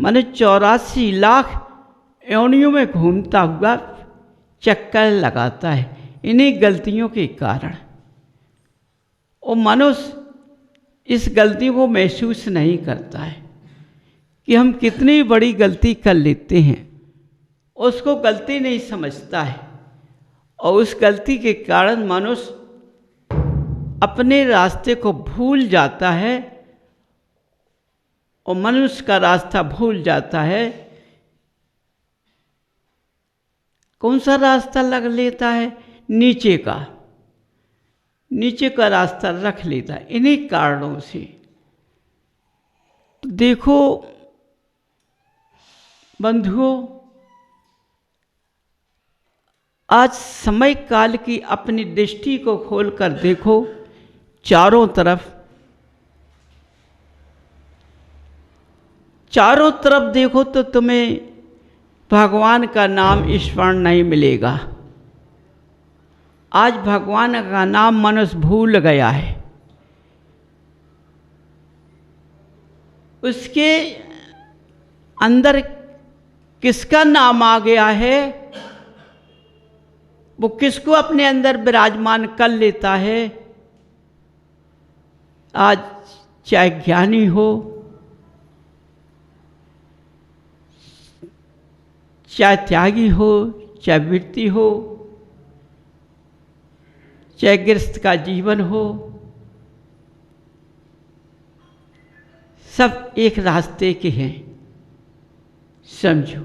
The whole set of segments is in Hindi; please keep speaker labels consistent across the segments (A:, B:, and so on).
A: माने 84 लाख योनियों में घूमता हुआ चक्कर लगाता है इन्हीं गलतियों के कारण। और मनुष्य इस गलती को महसूस नहीं करता है कि हम कितनी बड़ी गलती कर लेते हैं, उसको गलती नहीं समझता है। और उस गलती के कारण मनुष्य अपने रास्ते को भूल जाता है और मनुष्य का रास्ता भूल जाता है। कौन सा रास्ता लग लेता है? नीचे का रास्ता रख लेता है इन्हीं कारणों से। तो देखो बंधुओं, आज समय काल की अपनी दृष्टि को खोलकर देखो, चारों तरफ देखो तो तुम्हें भगवान का नाम स्मरण नहीं मिलेगा। आज भगवान का नाम मनुष्य भूल गया है। उसके अंदर किसका नाम आ गया है, वो किसको अपने अंदर विराजमान कर लेता है। आज चाहे ज्ञानी हो, चाहे त्यागी हो, चाहे वृत्ति हो, चाहे गृहस्थ का जीवन हो, सब एक रास्ते के हैं। समझो,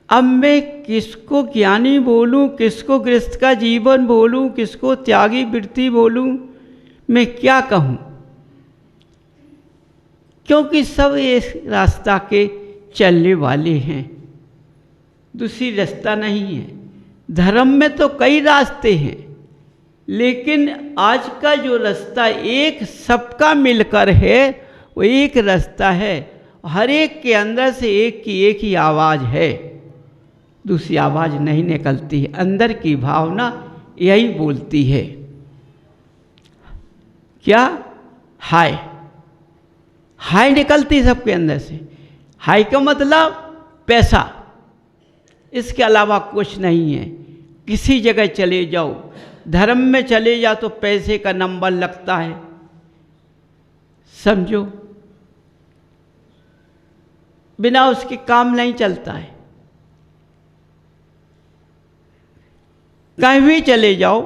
A: अब मैं किसको ज्ञानी बोलूं, किसको गृहस्थ का जीवन बोलूं, किसको त्यागी वृत्ति बोलूं, मैं क्या कहूं? क्योंकि सब इस रास्ता के चलने वाले हैं, दूसरी रास्ता नहीं है। धर्म में तो कई रास्ते हैं, लेकिन आज का जो रास्ता एक सबका मिलकर है वो एक रास्ता है। हर एक के अंदर से एक ही आवाज़ है, दूसरी आवाज़ नहीं निकलती है। अंदर की भावना यही बोलती है, क्या? हाय हाय निकलती है सबके अंदर से। हाय का मतलब पैसा, इसके अलावा कुछ नहीं है। किसी जगह चले जाओ, धर्म में चले जाओ तो पैसे का नंबर लगता है। समझो, बिना उसके काम नहीं चलता है। कहीं भी चले जाओ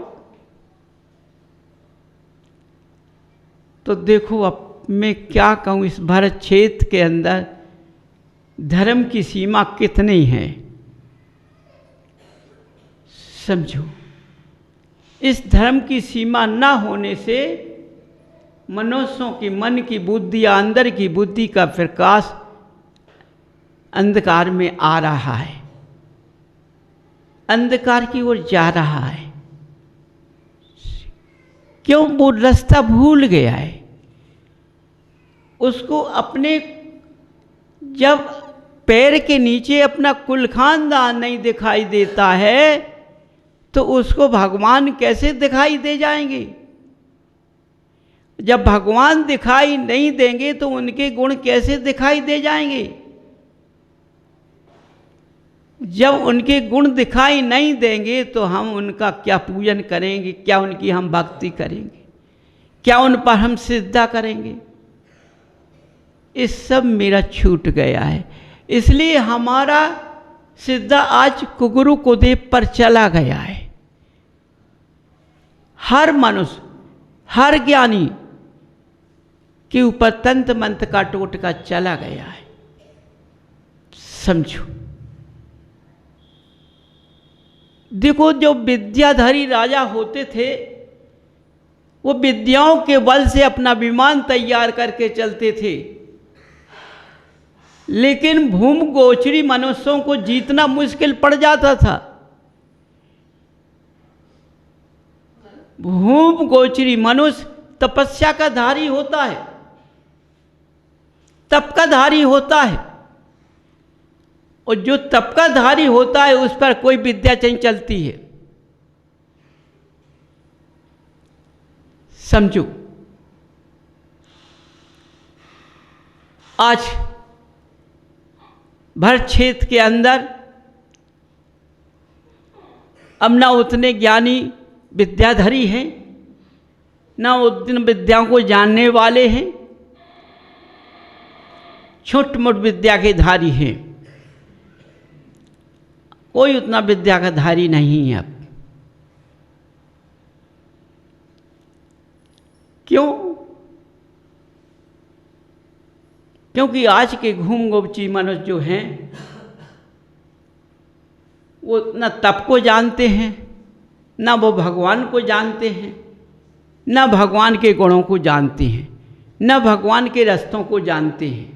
A: तो देखो, अब मैं क्या कहूँ, इस भारत क्षेत्र के अंदर धर्म की सीमा कितनी है। समझो, इस धर्म की सीमा ना होने से मनुष्यों की मन की बुद्धि या अंदर की बुद्धि का प्रकाश अंधकार में आ रहा है, अंधकार की ओर जा रहा है। क्यों? वो रास्ता भूल गया है। उसको अपने जब पैर के नीचे अपना कुल खानदान नहीं दिखाई देता है तो उसको भगवान कैसे दिखाई दे जाएंगे? जब भगवान दिखाई नहीं देंगे तो उनके गुण कैसे दिखाई दे जाएंगे? जब उनके गुण दिखाई नहीं देंगे तो हम उनका क्या पूजन करेंगे? क्या उनकी हम भक्ति करेंगे? क्या उन पर हम सिद्धा करेंगे? इस सब मेरा छूट गया है। इसलिए हमारा सिद्धा आज कुगुरु कुदेव पर चला गया है। हर मनुष्य, हर ज्ञानी के ऊपर तंत्र मंत्र का टोटका चला गया है। समझो, देखो, जो विद्याधारी राजा होते थे वो विद्याओं के बल से अपना विमान तैयार करके चलते थे, लेकिन भूम गोचरी मनुष्यों को जीतना मुश्किल पड़ जाता था। भूम गोचरी मनुष्य तपस्या का धारी होता है, तप का धारी होता है, और जो तप का धारी होता है उस पर कोई विद्या नहीं चलती है। समझो, आज भर क्षेत्र के अंदर अब न उतने ज्ञानी विद्याधरी हैं, न उतनी विद्याओं को जानने वाले हैं, छोट मोट विद्या के धारी हैं। कोई उतना विद्या का धारी नहीं है अब। क्यों? क्योंकि आज के घूम गोपची मनुष्य जो हैं वो न तप को जानते हैं, न वो भगवान को जानते हैं, न भगवान के गुणों को जानते हैं, न भगवान के रास्तों को जानते हैं।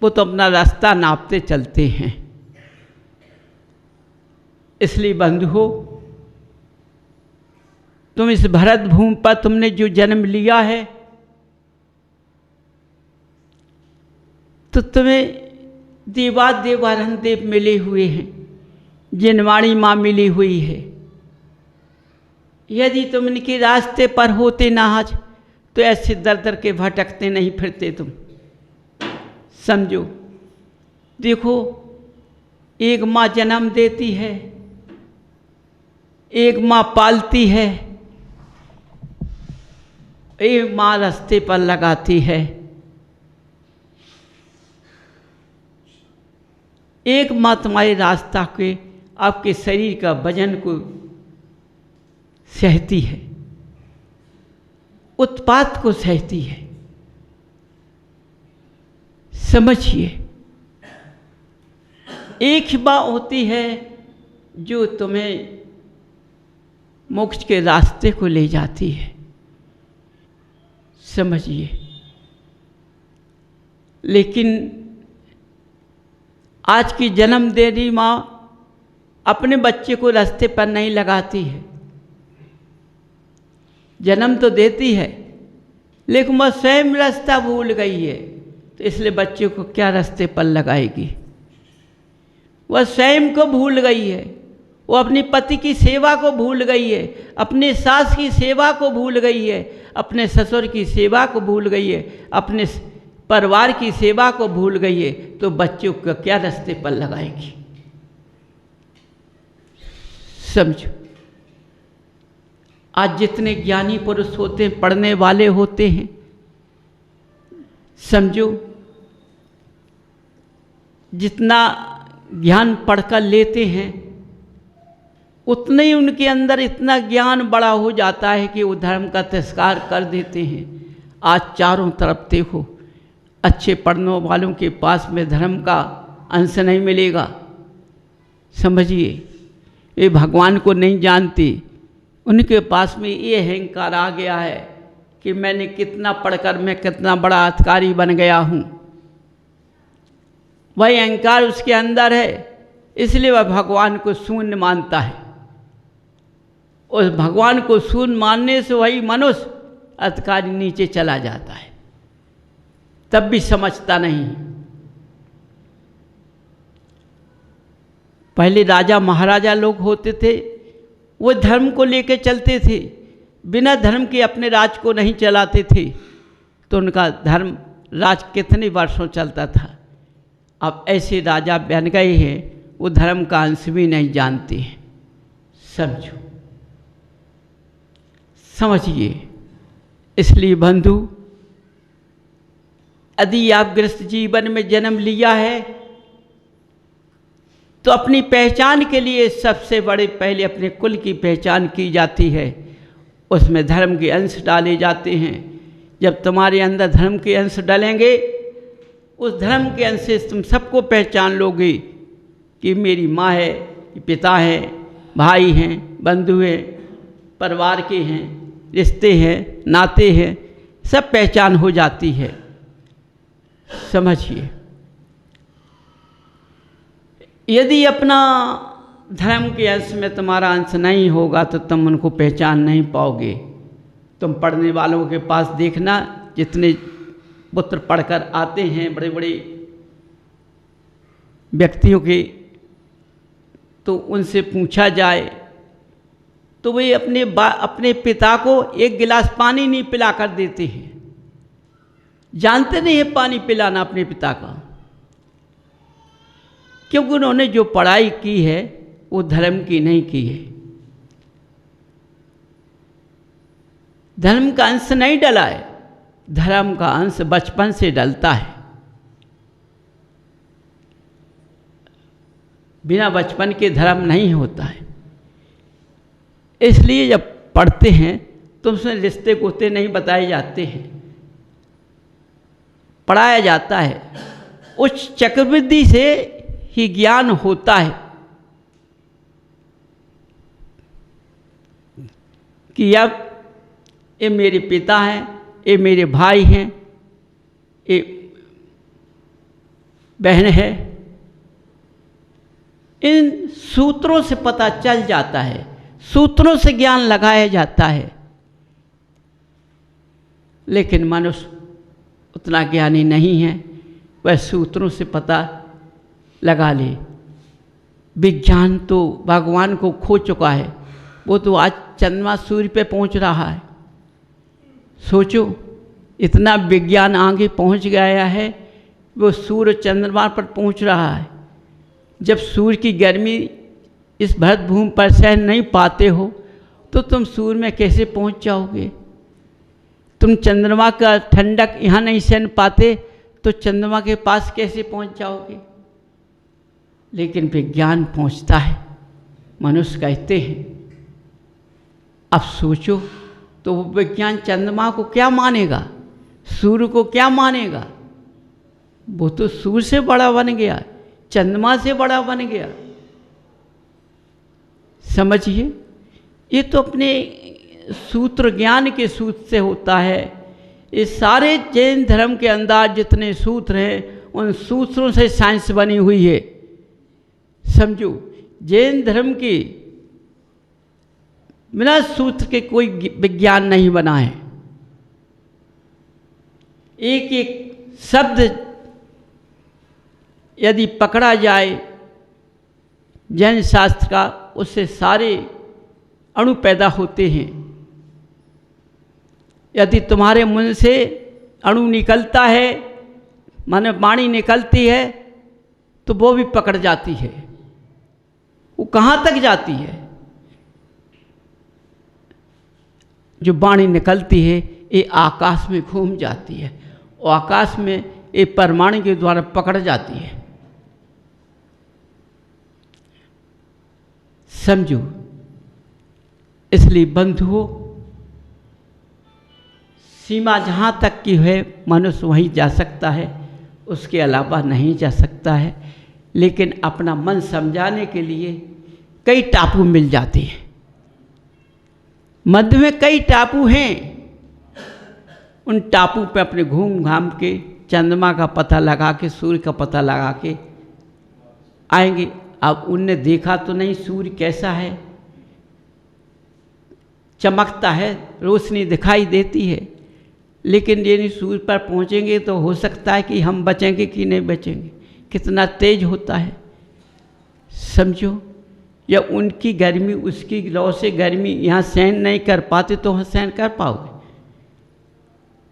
A: वो तो अपना रास्ता नापते चलते हैं। इसलिए बंधुओं, तुम इस भरत भूमि पर तुमने जो जन्म लिया है तो तुम्हें देवाधन देव मिले हुए हैं, जिनवाणी माँ मिली हुई है। यदि तुम इनके रास्ते पर होते ना आज तो ऐसे दर दर के भटकते नहीं फिरते तुम। समझो, देखो, एक माँ जन्म देती है, एक माँ पालती है, एक माँ रास्ते पर लगाती है, एक माँ तुम्हारे रास्ता के आपके शरीर का वजन को सहती है, उत्पात को सहती है। समझिए, एक ही माँ होती है जो तुम्हें मोक्ष के रास्ते को ले जाती है। समझिए, लेकिन आज की जन्म देनी माँ अपने बच्चे को रास्ते पर नहीं लगाती है। जन्म तो देती है लेकिन वह स्वयं रास्ता भूल गई है, तो इसलिए बच्चे को क्या रास्ते पर लगाएगी? वह स्वयं को भूल गई है, वो अपनी पति की सेवा को भूल गई है, अपने सास की सेवा को भूल गई है, अपने ससुर की सेवा को भूल गई है, अपने परिवार की सेवा को भूल गई है, तो बच्चों को क्या रास्ते पर लगाएगी? समझो, आज जितने ज्ञानी पुरुष होते हैं, पढ़ने वाले होते हैं, समझो जितना ज्ञान पढ़कर लेते हैं उतने ही उनके अंदर इतना ज्ञान बड़ा हो जाता है कि वो धर्म का तिरस्कार कर देते हैं। आज चारों तरफ देखो, अच्छे पढ़ने वालों के पास में धर्म का अंश नहीं मिलेगा। समझिए, ये भगवान को नहीं जानते, उनके पास में ये अहंकार आ गया है कि मैंने कितना पढ़कर मैं कितना बड़ा अधिकारी बन गया हूँ। वही अहंकार उसके अंदर है, इसलिए वह भगवान को शून्य मानता है। उस भगवान को शून्य मानने से वही मनुष्य अधिकारी नीचे चला जाता है, तब भी समझता नहीं। पहले राजा महाराजा लोग होते थे, वो धर्म को लेकर चलते थे, बिना धर्म के अपने राज को नहीं चलाते थे, तो उनका धर्म राज कितने वर्षों चलता था। अब ऐसे राजा बन गए हैं, वो धर्म का अंश भी नहीं जानते हैं। समझो, समझिए। इसलिए बंधु, यदि आप गृहस्थ जीवन में जन्म लिया है तो अपनी पहचान के लिए सबसे बड़े पहले अपने कुल की पहचान की जाती है, उसमें धर्म के अंश डाले जाते हैं। जब तुम्हारे अंदर धर्म के अंश डलेंगे, उस धर्म के अंश से तुम सबको पहचान लोगे कि मेरी माँ है, पिता है, भाई हैं, बंधु हैं, परिवार के हैं, रिश्ते हैं, नाते हैं, सब पहचान हो जाती है। समझिए, यदि अपना धर्म के अंश में तुम्हारा अंश नहीं होगा तो तुम उनको पहचान नहीं पाओगे। तुम पढ़ने वालों के पास देखना, जितने पुत्र पढ़कर आते हैं बड़े बड़े व्यक्तियों के, तो उनसे पूछा जाए तो वे अपने पिता को एक गिलास पानी नहीं पिला कर देते हैं। जानते नहीं है पानी पिलाना अपने पिता का, क्योंकि उन्होंने जो पढ़ाई की है वो धर्म की नहीं की है, धर्म का अंश नहीं डला है। धर्म का अंश बचपन से डलता है, बिना बचपन के धर्म नहीं होता है। इसलिए जब पढ़ते हैं तो उसमें रिश्ते गोते नहीं बताए जाते हैं, पढ़ाया जाता है। उस चक्रवृद्धि से ही ज्ञान होता है कि अब ये मेरे पिता हैं, ये मेरे भाई हैं, ये बहन है। इन सूत्रों से पता चल जाता है, सूत्रों से ज्ञान लगाया जाता है। लेकिन मनुष्य उतना ज्ञानी नहीं है, वह सूत्रों से पता लगा ले। विज्ञान तो भगवान को खो चुका है, वो तो आज चंद्रमा सूर्य पे पहुंच रहा है। सोचो, इतना विज्ञान आगे पहुंच गया है, वो सूर्य चंद्रमा पर पहुंच रहा है। जब सूर्य की गर्मी इस भरत भूमि पर सहन नहीं पाते हो तो तुम सूर्य में कैसे पहुंच जाओगे? तुम चंद्रमा का ठंडक यहाँ नहीं सहन पाते तो चंद्रमा के पास कैसे पहुंच जाओगे? लेकिन विज्ञान पहुंचता है, मनुष्य कहते हैं। अब सोचो, तो वो विज्ञान चंद्रमा को क्या मानेगा, सूर्य को क्या मानेगा? वो तो सूर्य से बड़ा बन गया, चंद्रमा से बड़ा बन गया। समझिए, ये तो अपने सूत्र, ज्ञान के सूत्र से होता है। ये सारे जैन धर्म के अंदर जितने सूत्र हैं, उन सूत्रों से साइंस बनी हुई है। समझो, जैन धर्म की बिना सूत्र के कोई विज्ञान नहीं बना है। एक एक शब्द यदि पकड़ा जाए जैन शास्त्र का, उससे सारे अणु पैदा होते हैं। यदि तुम्हारे मुंह से अणु निकलता है, माने वाणी निकलती है, तो वो भी पकड़ जाती है। वो कहाँ तक जाती है? जो वाणी निकलती है ये आकाश में घूम जाती है, और आकाश में ये परमाणु के द्वारा पकड़ जाती है। समझो, इसलिए बंधुओं, सीमा जहाँ तक की है मनुष्य वहीं जा सकता है, उसके अलावा नहीं जा सकता है। लेकिन अपना मन समझाने के लिए कई टापू मिल जाते हैं। मध्य में कई टापू हैं, उन टापू पे अपने घूम घाम के चंद्रमा का पता लगा के, सूर्य का पता लगा के आएंगे। अब उनने देखा तो नहीं सूर्य कैसा है, चमकता है, रोशनी दिखाई देती है, लेकिन यदि सूर्य पर पहुंचेंगे तो हो सकता है कि हम बचेंगे कि नहीं बचेंगे। कितना तेज होता है, समझो। या उनकी गर्मी, उसकी लौ से गर्मी यहाँ सहन नहीं कर पाते तो वहाँ सहन कर पाओगे?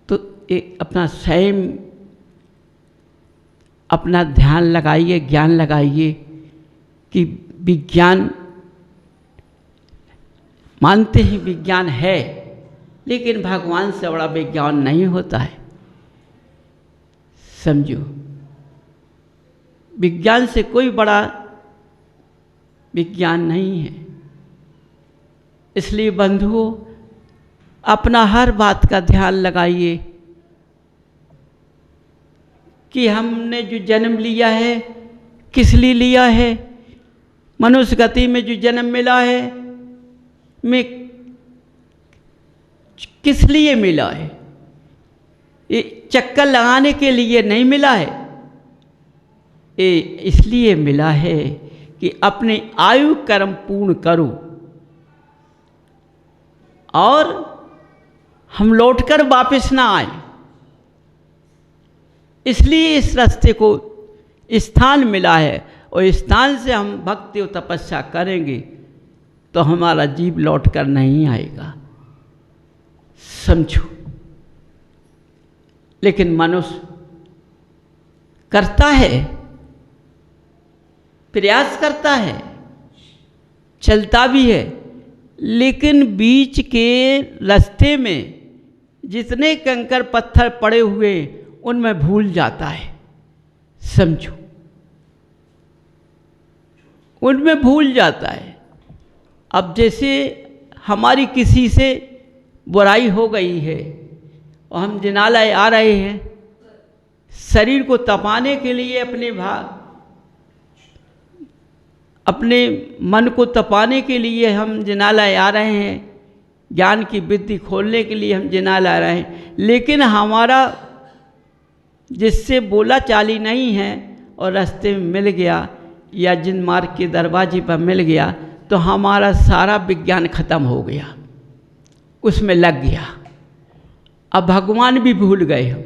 A: तो एक अपना स्वयं अपना ध्यान लगाइए, ज्ञान लगाइए कि विज्ञान मानते ही विज्ञान है, लेकिन भगवान से बड़ा विज्ञान नहीं होता है। समझो, विज्ञान से कोई बड़ा विज्ञान नहीं है। इसलिए बंधुओं, अपना हर बात का ध्यान लगाइए कि हमने जो जन्म लिया है किस लिए लिया है। मनुष्य गति में जो जन्म मिला है में किस लिए मिला है? ये चक्कर लगाने के लिए नहीं मिला है, ये इसलिए मिला है कि अपने आयु कर्म पूर्ण करो और हम लौटकर वापस ना आए। इसलिए इस रास्ते को स्थान मिला है, और स्थान से हम भक्ति और तपस्या करेंगे तो हमारा जीव लौटकर नहीं आएगा। समझो, लेकिन मनुष्य करता है, प्रयास करता है, चलता भी है, लेकिन बीच के रास्ते में जितने कंकर पत्थर पड़े हुए उनमें भूल जाता है। समझो, उनमें भूल जाता है। अब जैसे हमारी किसी से बुराई हो गई है और हम जिनालय आ रहे हैं, शरीर को तपाने के लिए अपने मन को तपाने के लिए हम जिनालय आ रहे हैं, ज्ञान की विद्धि खोलने के लिए हम जिनालय आ रहे हैं, लेकिन हमारा जिससे बोला चाली नहीं है और रास्ते में मिल गया या जिन मार्ग के दरवाजे पर मिल गया, तो हमारा सारा विज्ञान खत्म हो गया, उसमें लग गया। अब भगवान भी भूल गए, हम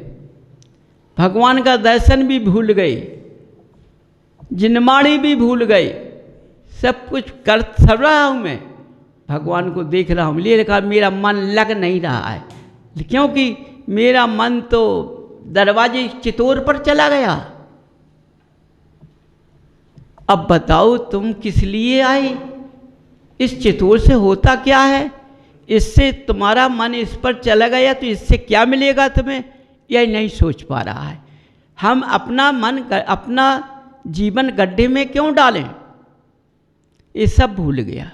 A: भगवान का दर्शन भी भूल गए, जिनमाड़ी भी भूल गए, सब कुछ कर सब रहा हूँ मैं, भगवान को देख रहा हूँ, लिए लिखा मेरा मन लग नहीं रहा है, क्योंकि मेरा मन तो दरवाजे चितौर पर चला गया। अब बताओ तुम किस लिए आए, इस चितौर से होता क्या है, इससे तुम्हारा मन इस पर चला गया तो इससे क्या मिलेगा तुम्हें, यह नहीं सोच पा रहा है। हम अपना मन अपना जीवन गड्ढे में क्यों डालें, ये सब भूल गया।